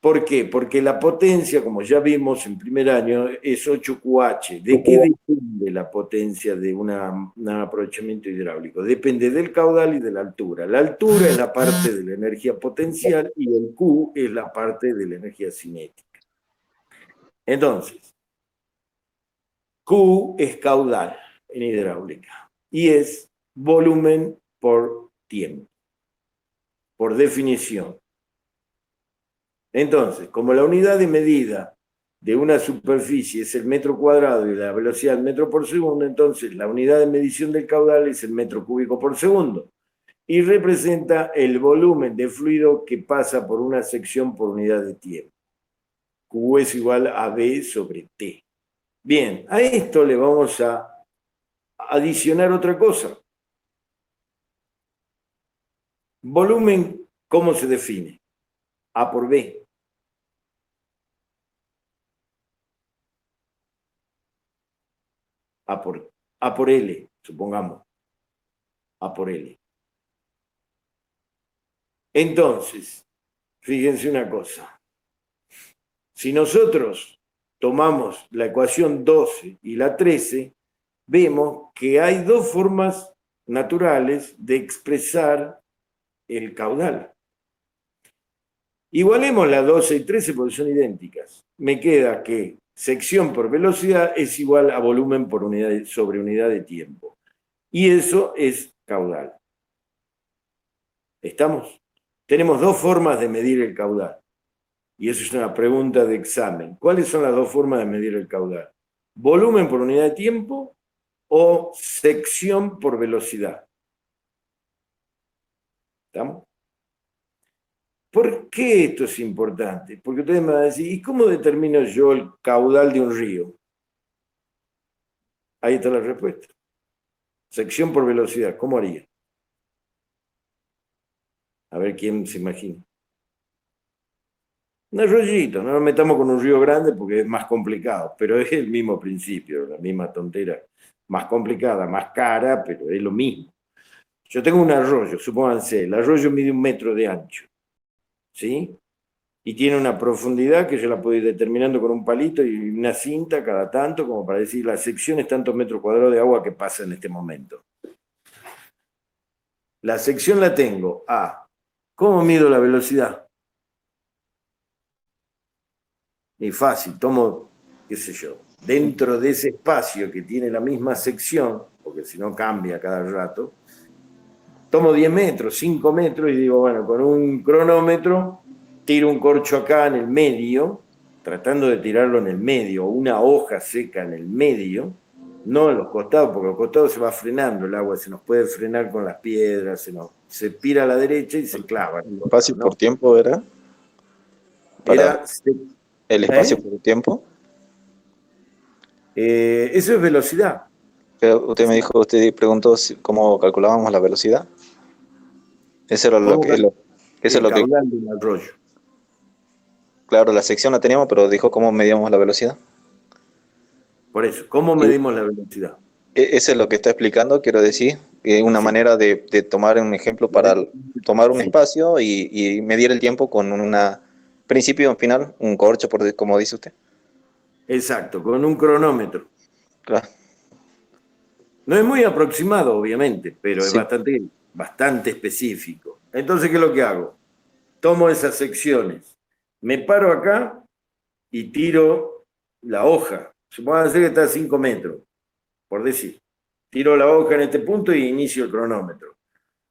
¿Por qué? Porque la potencia, como ya vimos en primer año, es 8QH. ¿De qué depende la potencia de un aprovechamiento hidráulico? Depende del caudal y de la altura. La altura es la parte de la energía potencial y el Q es la parte de la energía cinética. Entonces, Q es caudal en hidráulica y es volumen por tiempo. por definición. Entonces, como la unidad de medida de una superficie es el metro cuadrado y la velocidad el metro por segundo, entonces la unidad de medición del caudal es el metro cúbico por segundo y representa el volumen de fluido que pasa por una sección por unidad de tiempo. Q es igual a B sobre T. Bien, a esto le vamos a adicionar otra cosa. Volumen, ¿cómo se define? A por B. A por L, supongamos. A por L. Entonces, fíjense una cosa. Si nosotros tomamos la ecuación 12 y la 13, vemos que hay dos formas naturales de expresar el caudal. Igualemos las 12 y 13 porque son idénticas. Me queda que sección por velocidad es igual a volumen por unidad sobre unidad de tiempo. Y eso es caudal. ¿Estamos? Tenemos dos formas de medir el caudal. Y eso es una pregunta de examen. ¿Cuáles son las dos formas de medir el caudal? ¿Volumen por unidad de tiempo o sección por velocidad? ¿Estamos? ¿Por qué esto es importante? Porque ustedes me van a decir, ¿y cómo determino yo el caudal de un río? Ahí está la respuesta. Sección por velocidad, ¿cómo haría? A ver quién se imagina. Un arroyito, no nos metamos con un río grande porque es más complicado, pero es el mismo principio, la misma tontera. Más complicada, más cara, pero es lo mismo. Yo tengo un arroyo, supónganse, el arroyo mide 1 metro de ancho, ¿sí? Y tiene una profundidad que yo la puedo ir determinando con un palito y una cinta cada tanto, como para decir la sección es tantos metros cuadrados de agua que pasa en este momento. La sección la tengo a, ¿cómo mido la velocidad? Es fácil, tomo, qué sé yo, dentro de ese espacio que tiene la misma sección, porque si no cambia cada rato, tomo 10 metros, 5 metros y digo, bueno, con un cronómetro tiro un corcho acá en el medio, tratando de tirarlo en el medio, una hoja seca en el medio, no en los costados, porque a los costados se va frenando el agua, se nos puede frenar con las piedras, se pira a la derecha y se clava. ¿El espacio por tiempo era? Era, ¿El espacio por tiempo? eso es velocidad. Pero usted preguntó cómo calculábamos la velocidad. Eso era lo que... Eso es lo que... caudal de un arroyo. Claro, la sección la teníamos, pero dijo cómo medíamos la velocidad. Por eso, ¿cómo medimos la velocidad? Eso es lo que está explicando, quiero decir, una manera de tomar un ejemplo para tomar un espacio y medir el tiempo con un principio y un final, un corcho, como dice usted. Exacto, con un cronómetro. Claro. No es muy aproximado, obviamente, pero Sí. es bastante específico. Entonces, ¿qué es lo que hago? Tomo esas secciones, me paro acá y tiro la hoja. Supongamos que está a 5 metros, por decir. Tiro la hoja en este punto y inicio el cronómetro.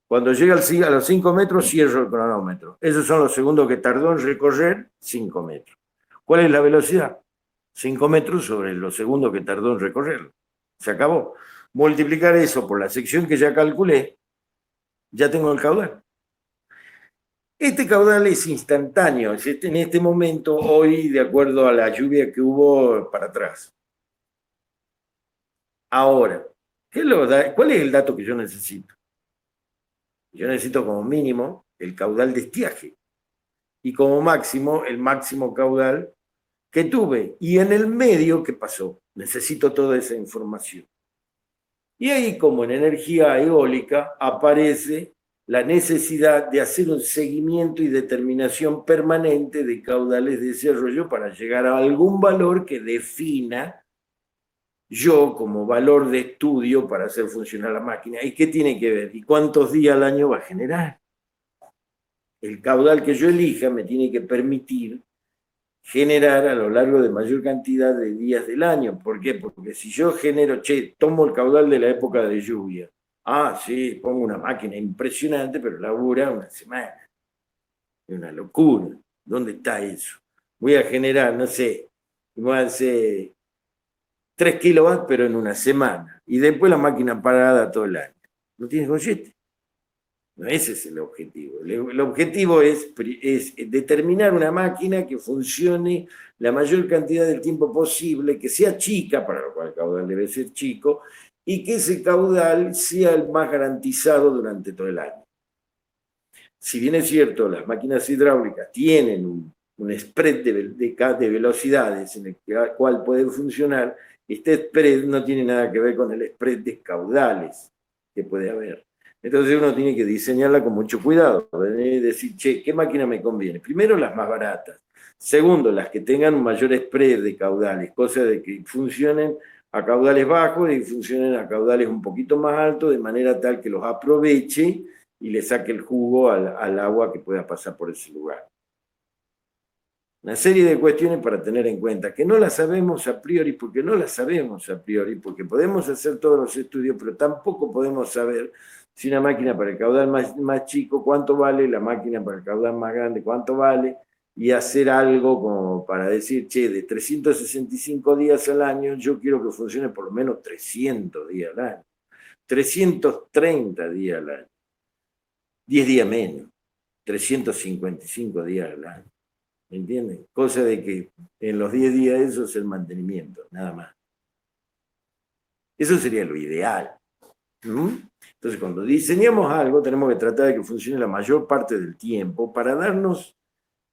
Cuando llega a los 5 metros, cierro el cronómetro. Esos son los segundos que tardó en recorrer 5 metros. ¿Cuál es la velocidad? 5 metros sobre los segundos que tardó en recorrerlo. Se acabó. Multiplicar eso por la sección que ya calculé, ya tengo el caudal. Este caudal es instantáneo, es en este momento, hoy, de acuerdo a la lluvia que hubo para atrás. Ahora, ¿cuál es el dato que yo necesito? Yo necesito como mínimo el caudal de estiaje y como máximo el máximo caudal que tuve. Y en el medio, ¿qué pasó? Necesito toda esa información. Y ahí, como en energía eólica, aparece la necesidad de hacer un seguimiento y determinación permanente de caudales de ese arroyo para llegar a algún valor que defina yo como valor de estudio para hacer funcionar la máquina. ¿Y qué tiene que ver? ¿Y cuántos días al año va a generar? El caudal que yo elija me tiene que permitir generar a lo largo de mayor cantidad de días del año. ¿Por qué? Porque si yo genero, tomo el caudal de la época de lluvia. Ah, sí, pongo una máquina impresionante, pero labura una semana. Es una locura. ¿Dónde está eso? Voy a generar, no sé, voy a hacer 3 kilowatts, pero en una semana. Y después la máquina parada todo el año. ¿No tienes gollete? No, ese es el objetivo. El objetivo es determinar una máquina que funcione la mayor cantidad del tiempo posible, que sea chica, para lo cual el caudal debe ser chico, y que ese caudal sea el más garantizado durante todo el año. Si bien es cierto, las máquinas hidráulicas tienen un spread de velocidades en el cual pueden funcionar, este spread no tiene nada que ver con el spread de caudales que puede haber. Entonces uno tiene que diseñarla con mucho cuidado, decir, che, ¿qué máquina me conviene? Primero, las más baratas. Segundo, las que tengan un mayor spread de caudales, cosa de que funcionen a caudales bajos y funcionen a caudales un poquito más altos, de manera tal que los aproveche y le saque el jugo al agua que pueda pasar por ese lugar. Una serie de cuestiones para tener en cuenta, que no las sabemos a priori, porque no las sabemos a priori, porque podemos hacer todos los estudios, pero tampoco podemos saber si una máquina para el caudal más chico, cuánto vale, la máquina para el caudal más grande, cuánto vale, y hacer algo como para decir, che, de 365 días al año, yo quiero que funcione por lo menos 300 días al año, 330 días al año, 10 días menos, 355 días al año. ¿Me entienden? Cosa de que en los 10 días eso es el mantenimiento, nada más. Eso sería lo ideal. Entonces, cuando diseñamos algo, tenemos que tratar de que funcione la mayor parte del tiempo para darnos,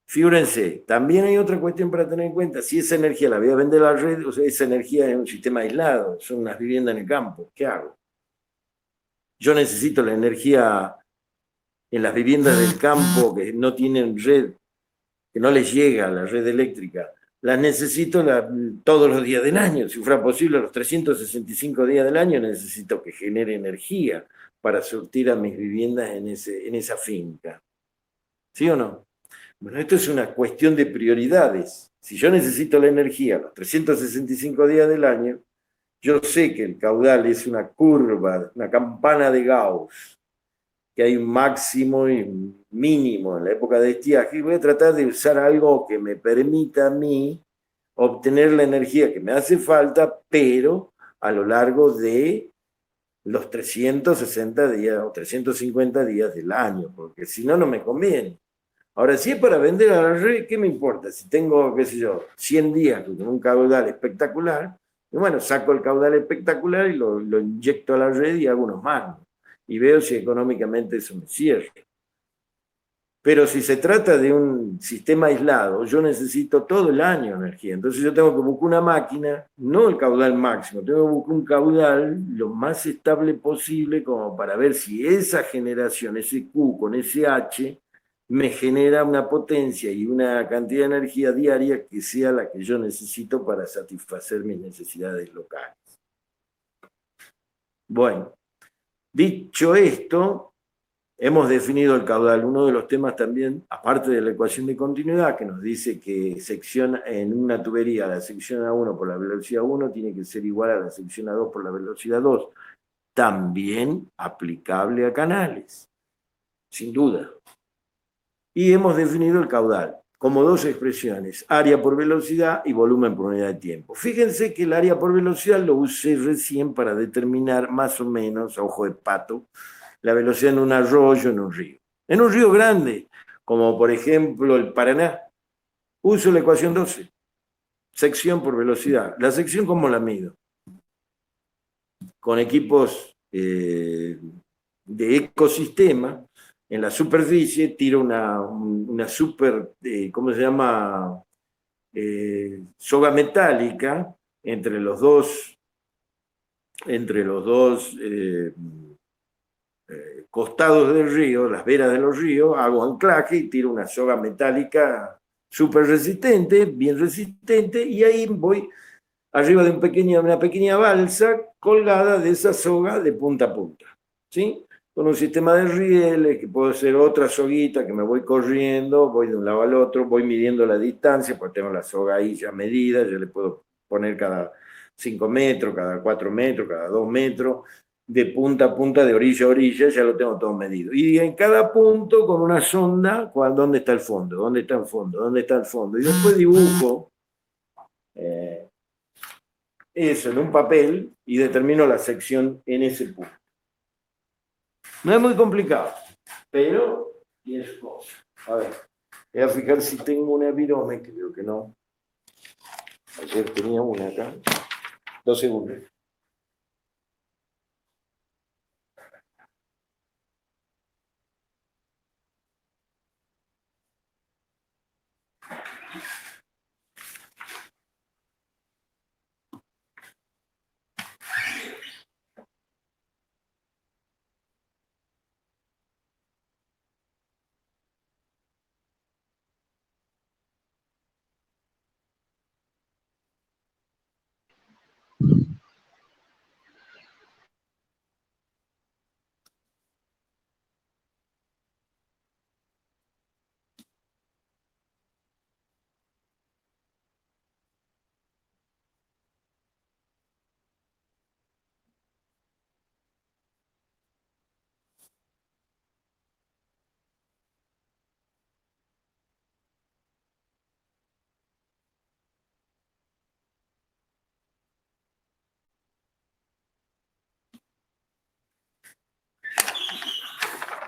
figúrense, también hay otra cuestión para tener en cuenta, si esa energía la voy a vender a la red, o sea, esa energía es un sistema aislado, son unas viviendas en el campo, ¿qué hago? Yo necesito la energía en las viviendas del campo que no tienen red, que no les llega a la red eléctrica, las necesito todos los días del año. Si fuera posible, los 365 días del año necesito que genere energía para surtir a mis viviendas en esa finca. ¿Sí o no? Bueno, esto es una cuestión de prioridades. Si yo necesito la energía los 365 días del año, yo sé que el caudal es una curva, una campana de Gauss, que hay un máximo y un mínimo en la época de estiaje, y voy a tratar de usar algo que me permita a mí obtener la energía que me hace falta, pero a lo largo de los 360 días o 350 días del año, porque si no, no me conviene. Ahora, si es para vender a la red, ¿qué me importa? Si tengo, qué sé yo, 100 días con un caudal espectacular, y bueno, saco el caudal espectacular y lo inyecto a la red y hago unos mangos. Y veo si económicamente eso me cierra. Pero si se trata de un sistema aislado, yo necesito todo el año energía. Entonces yo tengo que buscar una máquina, no el caudal máximo, tengo que buscar un caudal lo más estable posible como para ver si esa generación, ese Q con ese H, me genera una potencia y una cantidad de energía diaria que sea la que yo necesito para satisfacer mis necesidades locales. Bueno, dicho esto, hemos definido el caudal. Uno de los temas también, aparte de la ecuación de continuidad, que nos dice que sección en una tubería, la sección A1 por la velocidad 1 tiene que ser igual a la sección A2 por la velocidad 2. También aplicable a canales, sin duda. Y hemos definido el caudal como dos expresiones, área por velocidad y volumen por unidad de tiempo. Fíjense que el área por velocidad lo usé recién para determinar más o menos, a ojo de pato, la velocidad en un arroyo, en un río. En un río grande, como por ejemplo el Paraná, uso la ecuación 12, sección por velocidad. ¿La sección cómo la mido? Con equipos de ecosistema, en la superficie tiro una super, ¿cómo se llama? Soga metálica entre los dos costados del río, las veras de los ríos, hago anclaje y tiro una soga metálica súper resistente, bien resistente, y ahí voy arriba de una pequeña balsa colgada de esa soga de punta a punta, ¿sí? Con un sistema de rieles, que puede ser otra soguita que me voy corriendo, voy de un lado al otro, voy midiendo la distancia, porque tengo la soga ahí ya medida, yo le puedo poner cada 5 metros, cada 4 metros, cada 2 metros, de punta a punta, de orilla a orilla, ya lo tengo todo medido. Y en cada punto con una sonda, ¿dónde está el fondo? ¿Dónde está el fondo? ¿Dónde está el fondo? Y después dibujo eso en un papel y determino la sección en ese punto. No es muy complicado, pero tiene su cosa. A ver, voy a fijar si tengo una virome, que creo que no. Ayer tenía una acá. 2 segundos.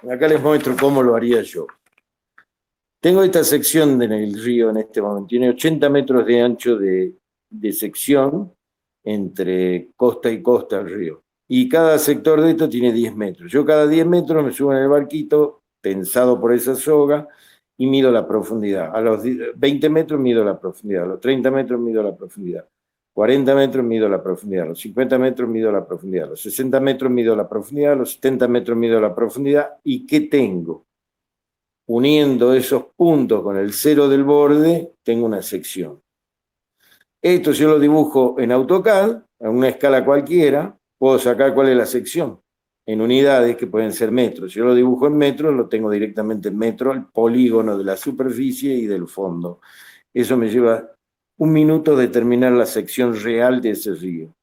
Acá les muestro cómo lo haría yo. Tengo esta sección del río en este momento. Tiene 80 metros de ancho de sección entre costa y costa del río. Y cada sector de esto tiene 10 metros. Yo cada 10 metros me subo en el barquito, tensado por esa soga, y mido la profundidad. A los 20 metros mido la profundidad, a los 30 metros mido la profundidad, 40 metros mido la profundidad, a los 50 metros mido la profundidad, a los 60 metros mido la profundidad, a los 70 metros mido la profundidad. ¿Y qué tengo? Uniendo esos puntos con el cero del borde, tengo una sección. Esto yo lo dibujo en AutoCAD, a una escala cualquiera, puedo sacar cuál es la sección, en unidades que pueden ser metros. Si yo lo dibujo en metros, lo tengo directamente en metro, el polígono de la superficie y del fondo. Eso me lleva 1 minuto determinar la sección real de ese río.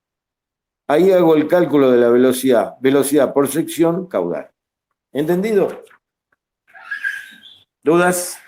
Ahí hago el cálculo de la velocidad, velocidad por sección, caudal. ¿Entendido? ¿Dudas?